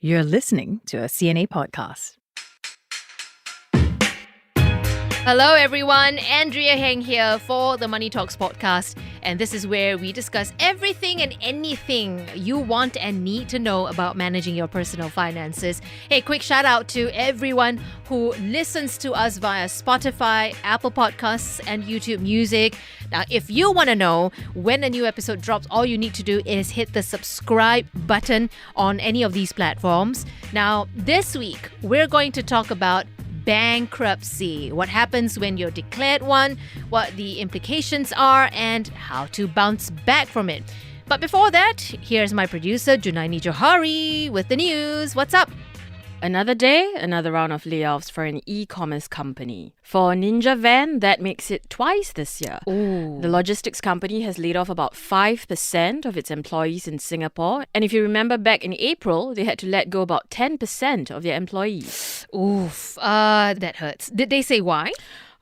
You're listening to a CNA podcast. Hello everyone, Andrea Heng here for the Money Talks podcast, and this is where we discuss everything and anything you want and need to know about managing your personal finances. Hey, quick shout out to everyone who listens to us via Spotify, Apple Podcasts, and YouTube Music. Now, if you want to know when a new episode drops, all you need to do is hit the subscribe button on any of these platforms. Now, this week, we're going to talk about bankruptcy, what happens when you're declared one, what the implications are, and how to bounce back from it. But before that, here's my producer, Junaini Johari, with the news. What's up? Another day, another round of layoffs for an e-commerce company. For Ninja Van, that makes it twice this year. Ooh. The logistics company has laid off about 5% of its employees in Singapore. And if you remember back in April, they had to let go about 10% of their employees. Oof, that hurts. Did they say why?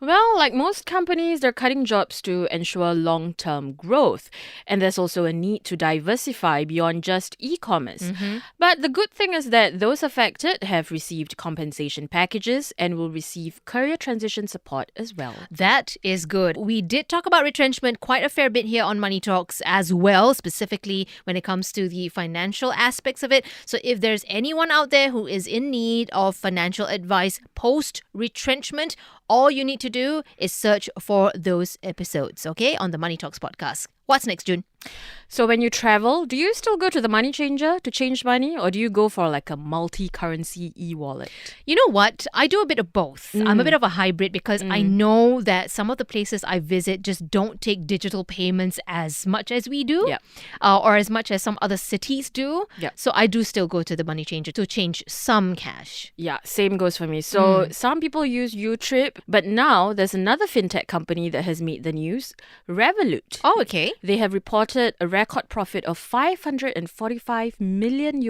Well, like most companies, they're cutting jobs to ensure long-term growth. And there's also a need to diversify beyond just e-commerce. But the good thing is that those affected have received compensation packages and will receive career transition support as well. That is good. We did talk about retrenchment quite a fair bit here on Money Talks as well, specifically when it comes to the financial aspects of it. So if there's anyone out there who is in need of financial advice post-retrenchment, all you need to do is search for those episodes, okay, on the Money Talks podcast. What's next, June? So when you travel, do you still go to the money changer to change money, or do you go for like a multi-currency e-wallet? You know what? I do a bit of both. I'm a bit of a hybrid because I know that some of the places I visit just don't take digital payments as much as we do, or as much as some other cities do. Yeah. So I do still go to the money changer to change some cash. Yeah, same goes for me. So some people use U-Trip, but now there's another fintech company that has made the news, Revolut. Oh, okay. They have reported a record profit of $545 million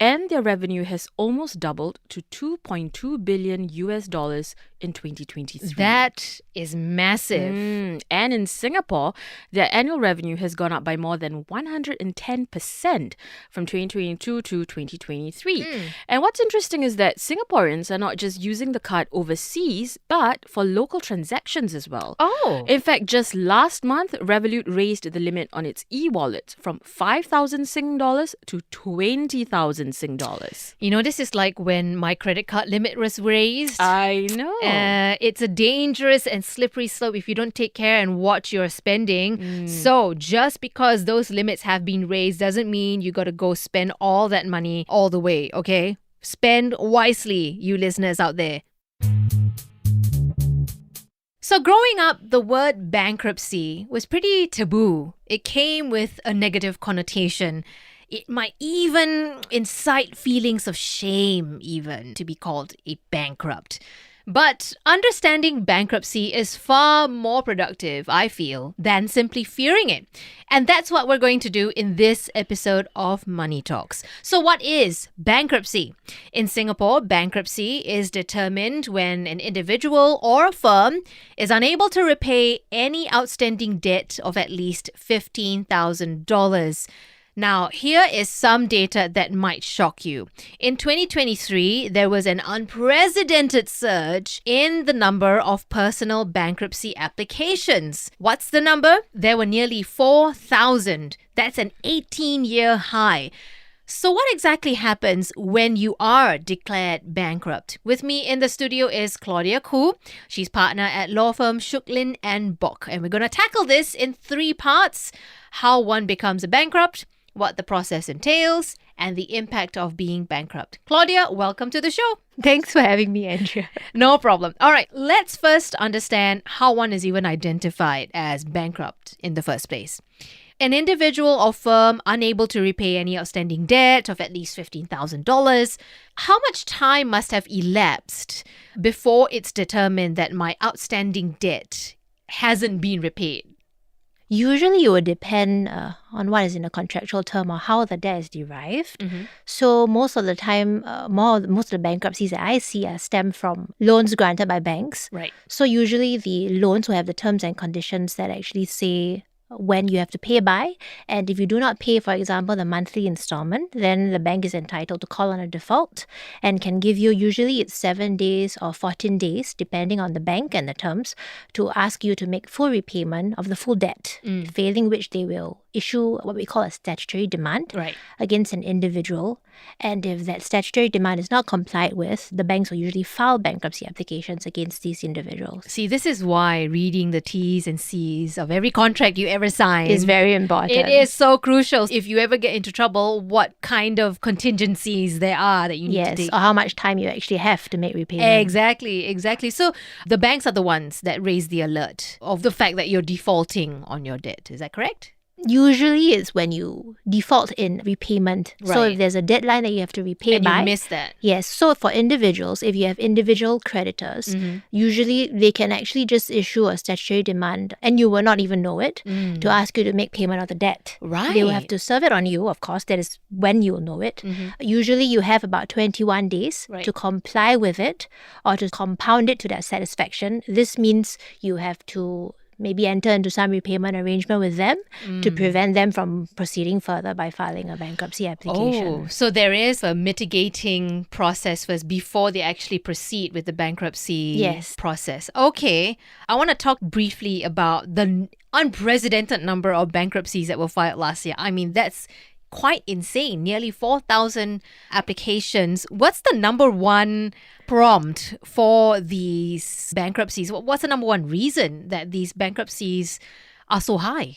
and their revenue has almost doubled to $2.2 billion in 2023. That is massive. And in Singapore, their annual revenue has gone up by more than 110% from 2022 to 2023. And what's interesting is that Singaporeans are not just using the card overseas, but for local transactions as well. Oh. In fact, just last month, Revolut raised the limit on its e-wallet from 5,000 Sing dollars to 20,000 Sing dollars. You know, this is like when my credit card limit was raised. I know. It's a dangerous and slippery slope if you don't take care and watch your spending. So just because those limits have been raised doesn't mean you got to go spend all that money all the way, okay? Spend wisely, you listeners out there. So growing up, the word bankruptcy was pretty taboo. It came with a negative connotation. It might even incite feelings of shame even to be called a bankrupt. But understanding bankruptcy is far more productive, I feel, than simply fearing it. And that's what we're going to do in this episode of Money Talks. So what is bankruptcy? In Singapore, bankruptcy is determined when an individual or a firm is unable to repay any outstanding debt of at least $15,000. Now, here is some data that might shock you. In 2023, there was an unprecedented surge in the number of personal bankruptcy applications. What's the number? There were nearly 4,000. That's an 18-year high. So what exactly happens when you are declared bankrupt? With me in the studio is Claudia Khoo. She's partner at law firm Shook Lin Bok. And we're going to tackle this in 3 parts. How one becomes a bankrupt, what the process entails, and the impact of being bankrupt. Claudia, welcome to the show. Thanks for having me, Andrea. No problem. All right, let's first understand how one is even identified as bankrupt in the first place. An individual or firm unable to repay any outstanding debt of at least $15,000. How much time must have elapsed before it's determined that my outstanding debt hasn't been repaid? Usually it would depend on what is in the contractual term or how the debt is derived. So most of the time, most of the bankruptcies that I see stem from loans granted by banks. Right. So usually the loans will have the terms and conditions that actually say when you have to pay by. And if you do not pay, for example, the monthly installment, then the bank is entitled to call on a default and can give you, usually it's 7 days or 14 days, depending on the bank and the terms, to ask you to make full repayment of the full debt, failing which they will issue what we call a statutory demand against an individual. And if that statutory demand is not complied with, the banks will usually file bankruptcy applications against these individuals. See, this is why reading the T's and C's of every contract you ever sign is very important. It is so crucial. If you ever get into trouble, what kind of contingencies there are that you need to take. Or how much time you actually have to make repayment. Exactly. So the banks are the ones that raise the alert of the fact that you're defaulting on your debt. Is that correct? Usually it's when you default in repayment. Right. So if there's a deadline that you have to repay And by. you miss that. Yes. So for individuals, if you have individual creditors, usually they can actually just issue a statutory demand and you will not even know it to ask you to make payment of the debt. Right. They will have to serve it on you, of course. That is when you will know it. Usually you have about 21 days to comply with it or to compound it to their satisfaction. This means you have to maybe enter into some repayment arrangement with them to prevent them from proceeding further by filing a bankruptcy application. Oh, so there is a mitigating process first before they actually proceed with the bankruptcy process. Okay, I want to talk briefly about the unprecedented number of bankruptcies that were filed last year. I mean, that's quite insane. Nearly 4,000 applications. What's the number one prompt for these bankruptcies? What's the number one reason that these bankruptcies are so high?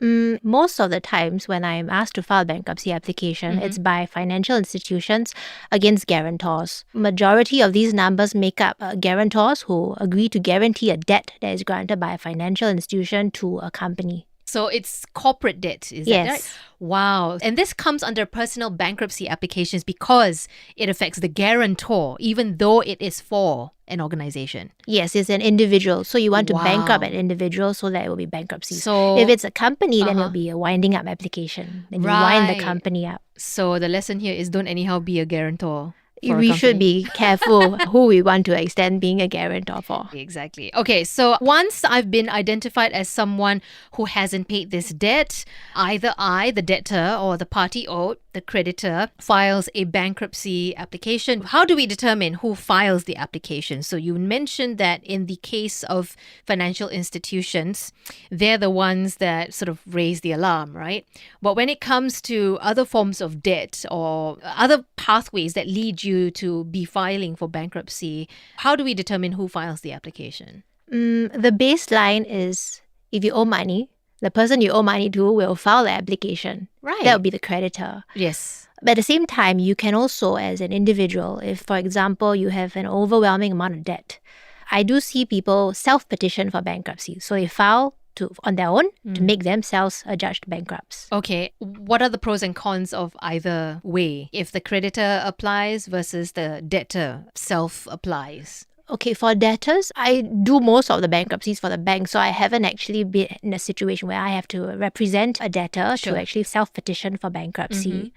Most of the times when I'm asked to file a bankruptcy application, it's by financial institutions against guarantors. Majority of these numbers make up guarantors who agree to guarantee a debt that is granted by a financial institution to a company. So it's corporate debt, is that right? Wow. And this comes under personal bankruptcy applications because it affects the guarantor, even though it is for an organization. Yes, it's an individual. So you want to bankrupt an individual so that it will be bankruptcy. So if it's a company, then it'll be a winding up application. Then you wind the company up. So the lesson here is don't anyhow be a guarantor. We should be careful who we want to extend being a guarantor for. Exactly. Okay, so once I've been identified as someone who hasn't paid this debt, either I, the debtor, or the party owed, the creditor, files a bankruptcy application. How do we determine who files the application? So you mentioned that in the case of financial institutions, they're the ones that sort of raise the alarm, right? But when it comes to other forms of debt or other pathways that lead you to be filing for bankruptcy, how do we determine who files the application? The baseline is if you owe money, the person you owe money to will file the application. Right. That will be the creditor. Yes. But at the same time, you can also, as an individual, if, for example, you have an overwhelming amount of debt, I do see people self-petition for bankruptcy. So they file on their own to make themselves adjudged bankrupts. Okay, what are the pros and cons of either way? If the creditor applies versus the debtor self-applies? Okay, for debtors, I do most of the bankruptcies for the bank, so I haven't actually been in a situation where I have to represent a debtor to actually self-petition for bankruptcy.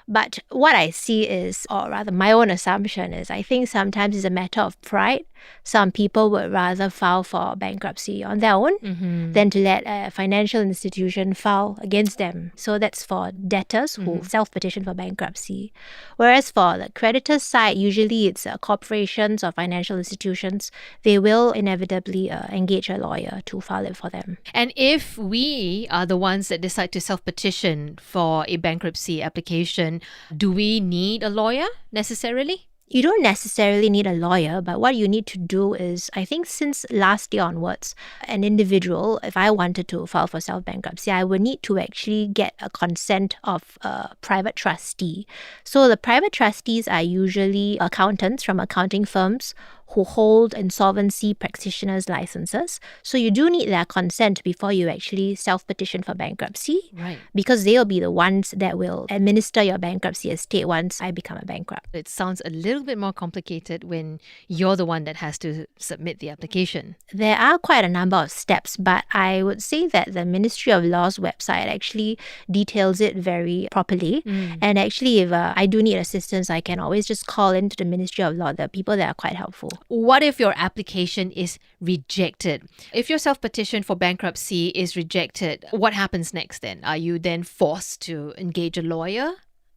But what I see is, or rather my own assumption is, I think sometimes it's a matter of pride. Some people would rather file for bankruptcy on their own than to let a financial institution file against them. So that's for debtors who self-petition for bankruptcy. Whereas for the creditor's side, usually it's corporations or financial institutions. They will inevitably engage a lawyer to file it for them. And if we are the ones that decide to self-petition for a bankruptcy application, do we need a lawyer necessarily? You don't necessarily need a lawyer, but what you need to do is, I think since last year onwards, an individual, if I wanted to file for self-bankruptcy, I would need to actually get a consent of a private trustee. So the private trustees are usually accountants from accounting firms who hold insolvency practitioners' licenses. So you do need their consent before you actually self-petition for bankruptcy. Right. Because they'll be the ones that will administer your bankruptcy estate once I become a bankrupt. It sounds a little bit more complicated when you're the one that has to submit the application. There are quite a number of steps, but I would say that the Ministry of Law's website actually details it very properly. And actually, if I do need assistance, I can always just call into the Ministry of Law. There are people that are quite helpful. What if your application is rejected? If your self-petition for bankruptcy is rejected, what happens next then? Are you then forced to engage a lawyer?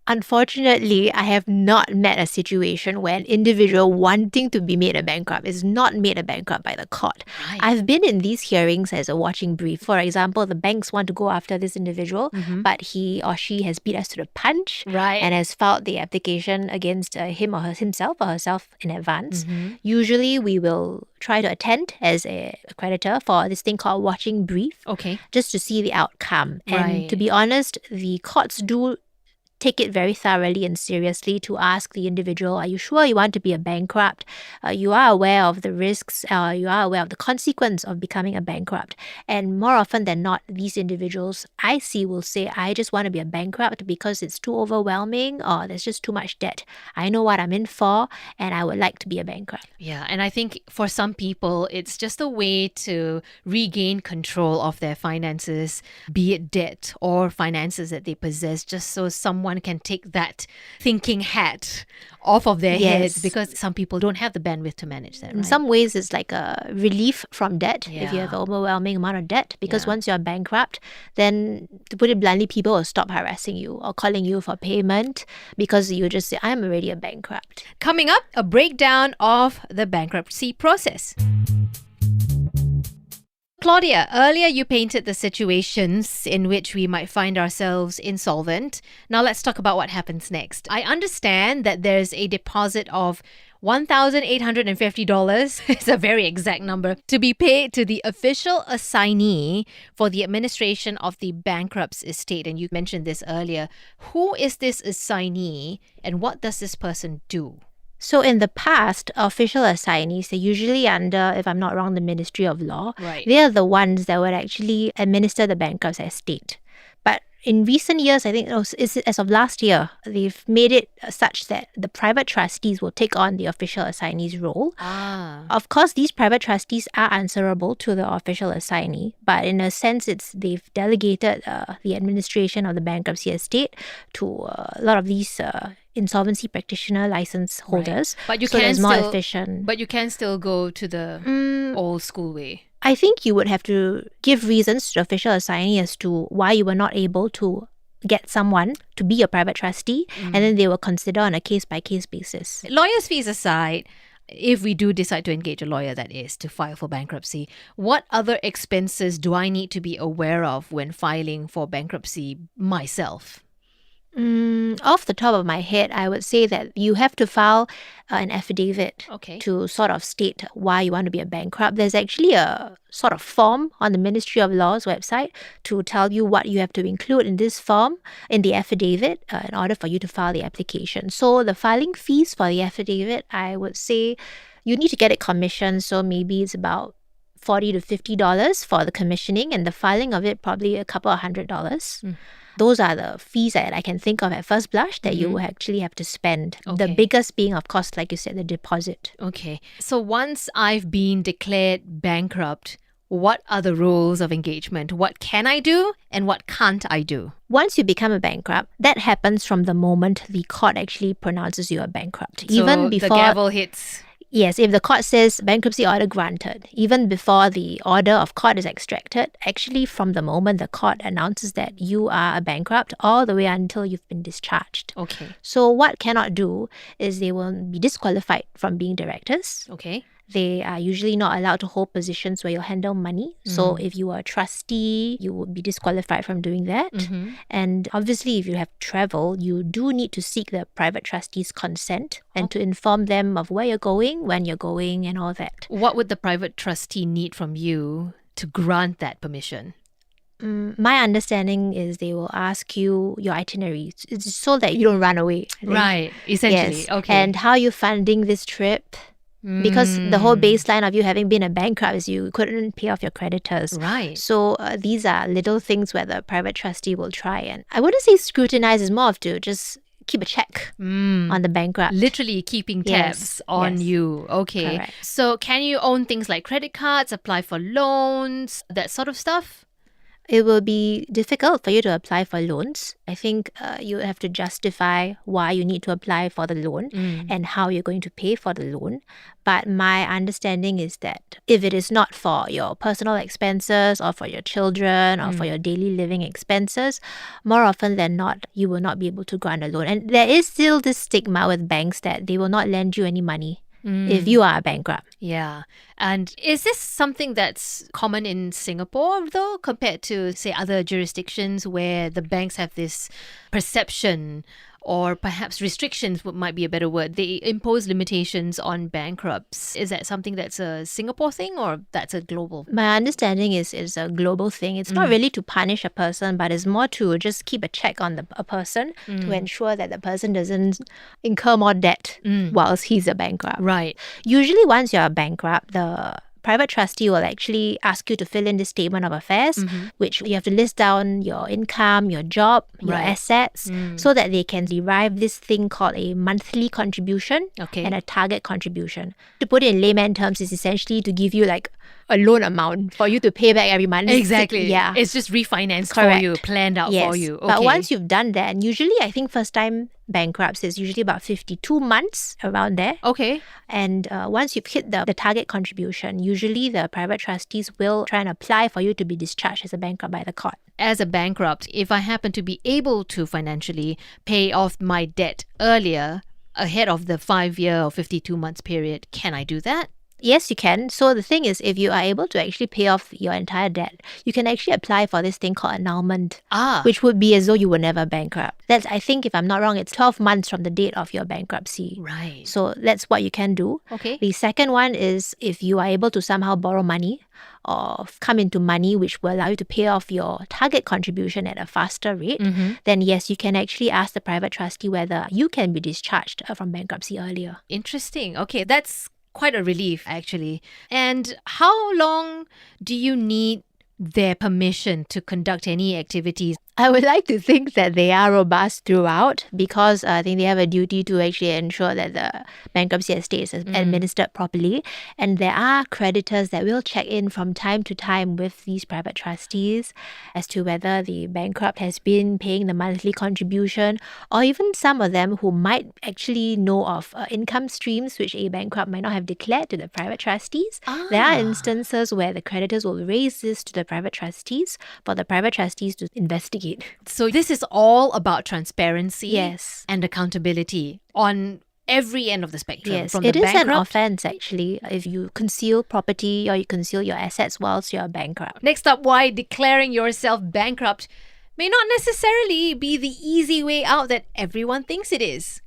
Unfortunately, I have not met a situation where an individual wanting to be made a bankrupt is not made a bankrupt by the court. Right. I've been in these hearings as a watching brief. For example, the banks want to go after this individual, but he or she has beat us to the punch Right. and has filed the application against himself or herself in advance. Usually, we will try to attend as a creditor for this thing called watching brief, Okay. just to see the outcome. And Right. to be honest, the courts do take it very thoroughly and seriously to ask the individual, are you sure you want to be a bankrupt? You are aware of the risks, you are aware of the consequence of becoming a bankrupt. And more often than not, these individuals I see will say, I just want to be a bankrupt because it's too overwhelming or there's just too much debt. I know what I'm in for and I would like to be a bankrupt. Yeah, and I think for some people, it's just a way to regain control of their finances, be it debt or finances that they possess, just so someone can take that thinking hat off of their heads, Yes. because some people don't have the bandwidth to manage that, In right? some ways, it's like a relief from debt if you Yeah. have an overwhelming amount of debt. Because Yeah. once you're bankrupt, then to put it bluntly, people will stop harassing you or calling you for payment because you just say, I'm already a bankrupt. Coming up, a breakdown of the bankruptcy process. Claudia, earlier you painted the situations in which we might find ourselves insolvent. Now let's talk about what happens next. I understand that there's a deposit of $1,850, it's a very exact number, to be paid to the official assignee for the administration of the bankrupt's estate. And you mentioned this earlier. Who is this assignee and what does this person do? So in the past, official assignees, they're usually under, if I'm not wrong, the Ministry of Law. Right. They are the ones that would actually administer the bankrupt's estate. But in recent years, I think as of last year, they've made it such that the private trustees will take on the official assignee's role. Of course, these private trustees are answerable to the official assignee, but in a sense, they've delegated the administration of the bankruptcy estate to a lot of these insolvency practitioner license holders. But you so can that's more still- efficient. But you can still go to the old school way. I think you would have to give reasons to the official assignee as to why you were not able to get someone to be a private trustee, and then they will consider on a case-by-case basis. Lawyers' fees aside, if we do decide to engage a lawyer, that is, to file for bankruptcy, what other expenses do I need to be aware of when filing for bankruptcy myself? Off the top of my head, I would say that you have to file an affidavit Okay. to sort of state why you want to be a bankrupt. There's actually a sort of form on the Ministry of Law's website to tell you what you have to include in this form, in the affidavit, in order for you to file the application. So the filing fees for the affidavit, I would say you need to get it commissioned. So maybe it's about $40 to $50 for the commissioning, and the filing of it probably a couple of $100. Those are the fees that I can think of at first blush that you will actually have to spend. The Okay. biggest being, of course, like you said, the deposit. Okay. So once I've been declared bankrupt, what are the rules of engagement? What can I do and what can't I do? Once you become a bankrupt, that happens from the moment the court actually pronounces you a bankrupt. So Even before, the gavel hits. yes, if the court says bankruptcy order granted, even before the order of court is extracted, actually from the moment the court announces that you are a bankrupt, all the way until you've been discharged. Okay. So what cannot do is they will be disqualified from being directors. Okay. They are usually not allowed to hold positions where you handle money. So if you are a trustee, you would be disqualified from doing that. And obviously, if you have travel, you do need to seek the private trustee's consent and to inform them of where you're going, when you're going, and all that. What would the private trustee need from you to grant that permission? My understanding is they will ask you your itinerary. It's so that you don't run away. I think. Right. Essentially. Yes. Okay. And how you're funding this trip. Because the whole baseline of you having been a bankrupt is you couldn't pay off your creditors. Right. So these are little things where the private trustee will try. And I wouldn't say scrutinize, is more of to just keep a check on the bankrupt. Literally keeping tabs Yes, on yes. you. Okay. Correct. So can you own things like credit cards, apply for loans, that sort of stuff? it will be difficult for you to apply for loans. I think you have to justify why you need to apply for the loan and how you're going to pay for the loan. But my understanding is that if it is not for your personal expenses or for your children or for your daily living expenses, more often than not, you will not be able to grant a loan. And there is still this stigma with banks that they will not lend you any money if you are bankrupt. Yeah. And is this something that's common in Singapore, though, compared to, say, other jurisdictions where the banks have this perception or perhaps restrictions might be a better word? They impose limitations on bankrupts. Is that something that's a Singapore thing or that's a global? My understanding is it's a global thing. It's not really to punish a person, but it's more to just keep a check on a person to ensure that the person doesn't incur more debt whilst he's a bankrupt. Right. Usually once you're a bankrupt, the private trustee will actually ask you to fill in this statement of affairs, which you have to list down your income, your job, your assets, so that they can derive this thing called a monthly contribution and a target contribution. To put it in layman terms, is essentially to give you like a loan amount for you to pay back every month. Exactly. Yeah. It's just refinanced Correct. for you, planned out for you. Okay. But once you've done that, and usually I think first time bankrupts is usually about 52 months around there. Okay. And once you've hit the target contribution, usually the private trustees will try and apply for you to be discharged as a bankrupt by the court. As a bankrupt, if I happen to be able to financially pay off my debt earlier, ahead of the 5-year or 52 months period, can I do that? Yes, you can. So the thing is, if you are able to actually pay off your entire debt, you can actually apply for this thing called annulment, which would be as though you were never bankrupt. That's, I think, if I'm not wrong, it's 12 months from the date of your bankruptcy. Right. So that's what you can do. Okay. The second one is if you are able to somehow borrow money or come into money which will allow you to pay off your target contribution at a faster rate, then yes, you can actually ask the private trustee whether you can be discharged from bankruptcy earlier. Interesting. Okay, that's quite a relief, actually. And how long do you need their permission to conduct any activities? I would like to think that they are robust throughout because I think they have a duty to actually ensure that the bankruptcy estate is administered properly. And there are creditors that will check in from time to time with these private trustees as to whether the bankrupt has been paying the monthly contribution, or even some of them who might actually know of income streams which a bankrupt might not have declared to the private trustees. There are instances where the creditors will raise this to the private trustees for the private trustees to investigate. So this is all about transparency Yes. and accountability on every end of the spectrum. Yes, from it the is an bankrupt. offense actually if you conceal property or you conceal your assets whilst you're bankrupt. Next up, why declaring yourself bankrupt may not necessarily be the easy way out that everyone thinks it is.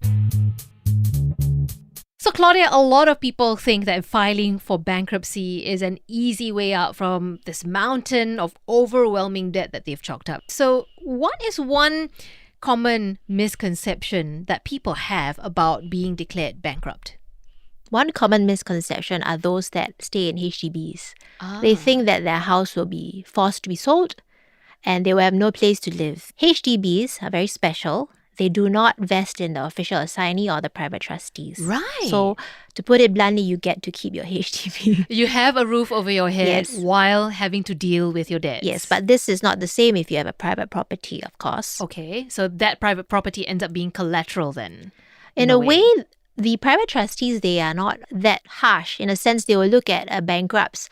So, Claudia, a lot of people think that filing for bankruptcy is an easy way out from this mountain of overwhelming debt that they've chalked up. So, what is one common misconception that people have about being declared bankrupt? One common misconception are those that stay in HDBs. They think that their house will be forced to be sold and they will have no place to live. HDBs are very special. They do not vest in the official assignee or the private trustees. Right. So, to put it bluntly, you get to keep your HDB. You have a roof over your head Yes. while having to deal with your debts. Yes, but this is not the same if you have a private property, of course. Okay, so that private property ends up being collateral then. In a way, the private trustees, they are not that harsh. In a sense, they will look at a bankrupt's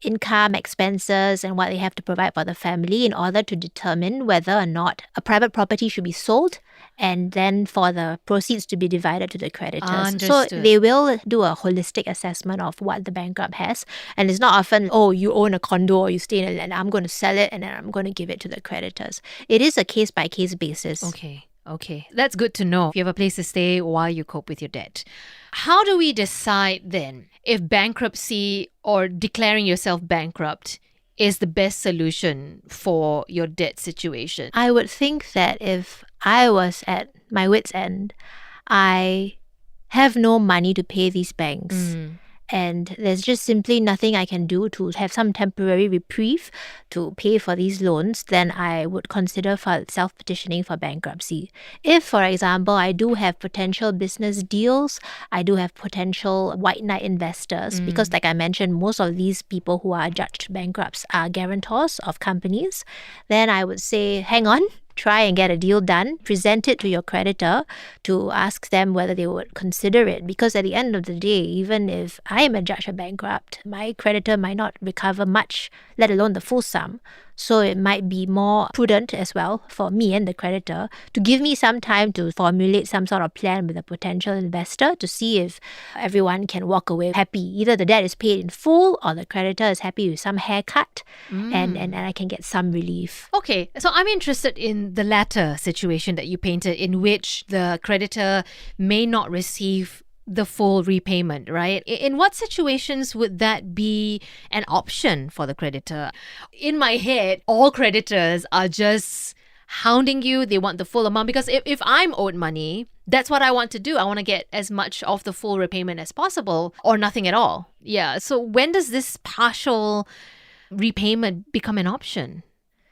income, expenses, and what they have to provide for the family in order to determine whether or not a private property should be sold and then for the proceeds to be divided to the creditors. So Understood. they will do a holistic assessment of what the bankrupt has. And it's not often, oh, you own a condo or you stay in a land, I'm going to sell it and then I'm going to give it to the creditors. It is a case-by-case basis. Okay. That's good to know. If you have a place to stay while you cope with your debt. How do we decide then if bankruptcy or declaring yourself bankrupt is the best solution for your debt situation? I would think that if I was at my wit's end, I have no money to pay these banks. and there's just simply nothing I can do to have some temporary reprieve to pay for these loans, then I would consider for self-petitioning for bankruptcy. If, for example, I do have potential business deals, I do have potential white knight investors, because like I mentioned, most of these people who are adjudged bankrupts are guarantors of companies, then I would say, hang on, try and get a deal done, present it to your creditor to ask them whether they would consider it. Because at the end of the day, even if I am adjudged a bankrupt, my creditor might not recover much, let alone the full sum. So it might be more prudent as well for me and the creditor to give me some time to formulate some sort of plan with a potential investor to see if everyone can walk away happy. Either the debt is paid in full or the creditor is happy with some haircut and I can get some relief. Okay, so I'm interested in the latter situation that you painted, in which the creditor may not receive the full repayment, right? In what situations would that be an option for the creditor? In my head, all creditors are just hounding you. They want the full amount, because if I'm owed money, that's what I want to do. I want to get as much of the full repayment as possible, or nothing at all. Yeah, so when does this partial repayment become an option?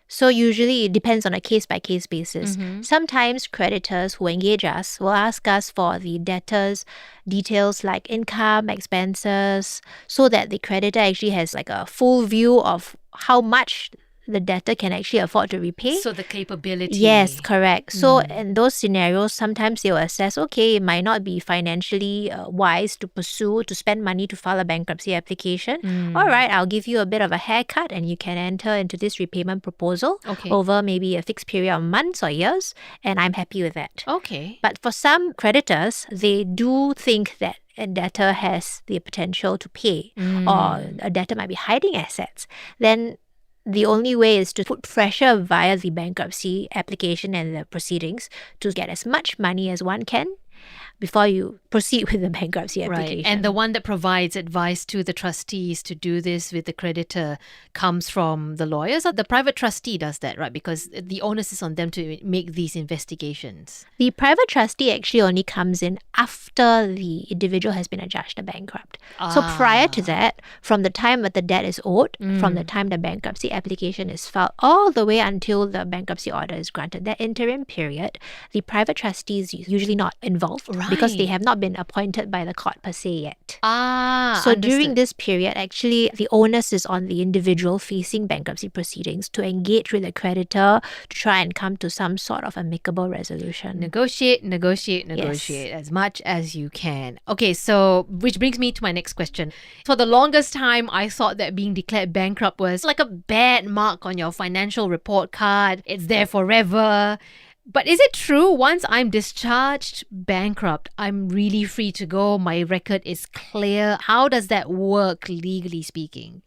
So usually it depends on a case-by-case basis. Sometimes creditors who engage us will ask us for the debtor's details like income, expenses, so that the creditor actually has like a full view of how much the debtor can actually afford to repay. So the capability. Yes, correct. So in those scenarios, sometimes they'll assess, okay, it might not be financially wise to spend money to file a bankruptcy application. All right, I'll give you a bit of a haircut and you can enter into this repayment proposal over maybe a fixed period of months or years, and I'm happy with that. Okay. But for some creditors, they do think that a debtor has the potential to pay, or a debtor might be hiding assets. Then the only way is to put pressure via the bankruptcy application and the proceedings to get as much money as one can before you proceed with the bankruptcy application. Right. And the one that provides advice to the trustees to do this with the creditor comes from the lawyers, or the private trustee does that, right? Because the onus is on them to make these investigations. The private trustee actually only comes in after the individual has been adjudged a bankrupt. So prior to that, from the time that the debt is owed, from the time the bankruptcy application is filed, all the way until the bankruptcy order is granted, that interim period, the private trustee is usually not involved, because they have not been appointed by the court per se yet. So during this period, actually, the onus is on the individual facing bankruptcy proceedings to engage with the creditor to try and come to some sort of amicable resolution. Negotiate as much as you can. Okay, so which brings me to my next question. For the longest time, I thought that being declared bankrupt was like a bad mark on your financial report card. It's there forever. But is it true, once I'm discharged bankrupt, I'm really free to go, my record is clear? How does that work, legally speaking?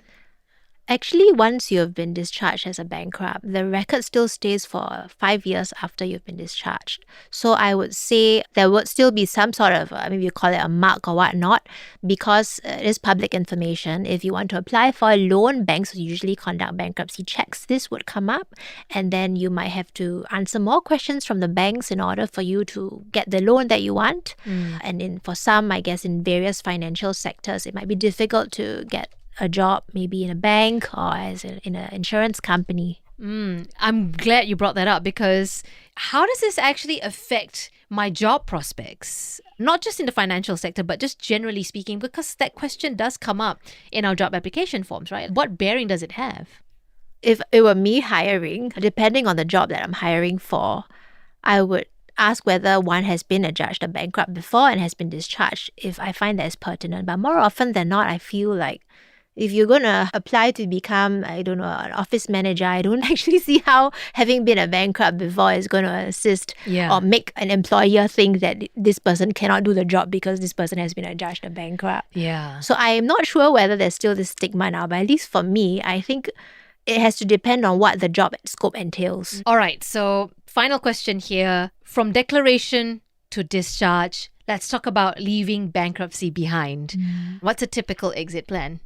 Actually, once you have been discharged as a bankrupt, the record still stays for 5 years after you've been discharged. So I would say there would still be some sort of, maybe you call it a mark or whatnot, because it is public information. If you want to apply for a loan, banks usually conduct bankruptcy checks. This would come up, and then you might have to answer more questions from the banks in order for you to get the loan that you want. And for some, I guess in various financial sectors, it might be difficult to get a job, maybe in a bank or in an insurance company. I'm glad you brought that up, because how does this actually affect my job prospects? Not just in the financial sector, but just generally speaking, because that question does come up in our job application forms, right? What bearing does it have? If it were me hiring, depending on the job that I'm hiring for, I would ask whether one has been adjudged a bankrupt before and has been discharged, if I find that is pertinent. But more often than not, I feel like if you're going to apply to become, I don't know, an office manager, I don't actually see how having been a bankrupt before is going to assist or make an employer think that this person cannot do the job because this person has been adjudged a bankrupt. So I am not sure whether there's still this stigma now, but at least for me, I think it has to depend on what the job scope entails. All right, so final question here. From declaration to discharge, let's talk about leaving bankruptcy behind. What's a typical exit plan?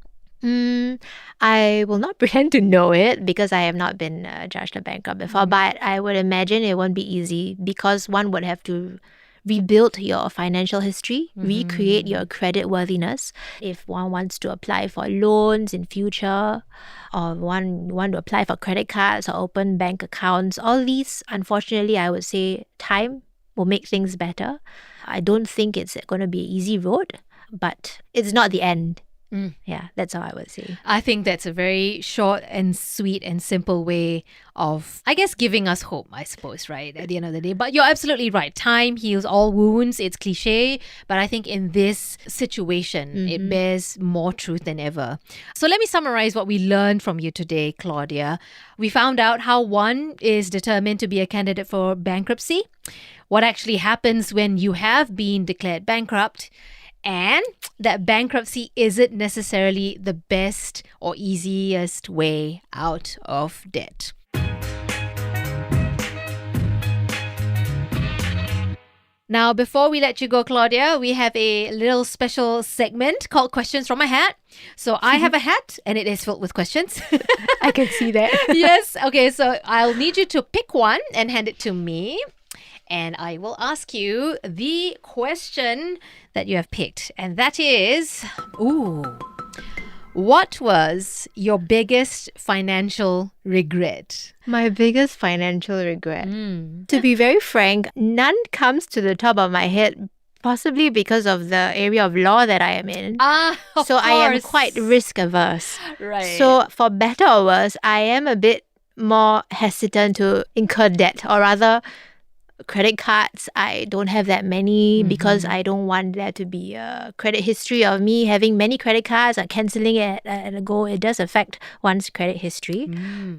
I will not pretend to know it because I have not been adjudged a bankrupt before, but I would imagine it won't be easy because one would have to rebuild your financial history, recreate your credit worthiness. If one wants to apply for loans in future, or one want to apply for credit cards or open bank accounts, all these, unfortunately, I would say time will make things better. I don't think it's going to be an easy road, but it's not the end. Yeah, that's how I would say. I think that's a very short and sweet and simple way of, I guess, giving us hope, I suppose, right? At the end of the day. But you're absolutely right. Time heals all wounds. It's cliche, but I think in this situation, it bears more truth than ever. So let me summarize what we learned from you today, Claudia. We found out how one is determined to be a candidate for bankruptcy, what actually happens when you have been declared bankrupt, and that bankruptcy isn't necessarily the best or easiest way out of debt. Now, before we let you go, Claudia, we have a little special segment called Questions from a Hat. So I have a hat and it is filled with questions. I can see that. Yes. Okay, so I'll need you to pick one and hand it to me. And I will ask you the question that you have picked. And that is, what was your biggest financial regret? My biggest financial regret. To be very frank, none comes to the top of my head, possibly because of the area of law that I am in. So I am quite risk averse. Right. So for better or worse, I am a bit more hesitant to incur debt, or rather, credit cards, I don't have that many because I don't want there to be a credit history of me having many credit cards and cancelling it at a go. It does affect one's credit history,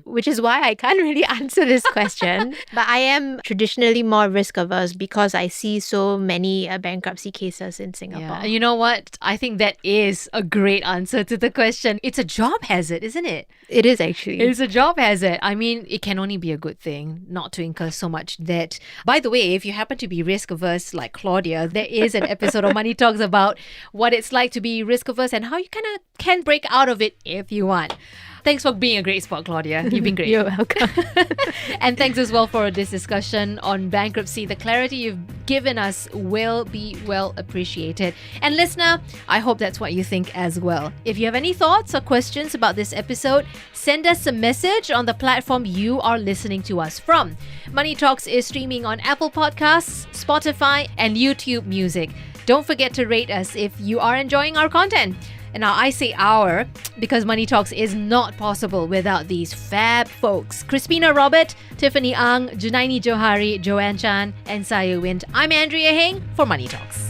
which is why I can't really answer this question. But I am traditionally more risk averse because I see so many bankruptcy cases in Singapore. Yeah. And you know what? I think that is a great answer to the question. It's a job hazard, isn't it? It is actually. It's a job hazard. I mean, it can only be a good thing not to incur so much debt. By the way, if you happen to be risk averse like Claudia, there is an episode of Money Talks about what it's like to be risk averse and how you kind of can break out of it if you want. Thanks for being a great sport, Claudia. You've been great. You're welcome. And thanks as well for this discussion on bankruptcy. The clarity you've given us will be well appreciated. And listener, I hope that's what you think as well. If you have any thoughts or questions about this episode, send us a message on the platform you are listening to us from. Money Talks is streaming on Apple Podcasts, Spotify, and YouTube Music. Don't forget to rate us if you are enjoying our content. And now I say our because Money Talks is not possible without these fab folks. Crispina Robert, Tiffany Ang, Junaini Johari, Joanne Chan, and Sayu Wind. I'm Andrea Heng for Money Talks.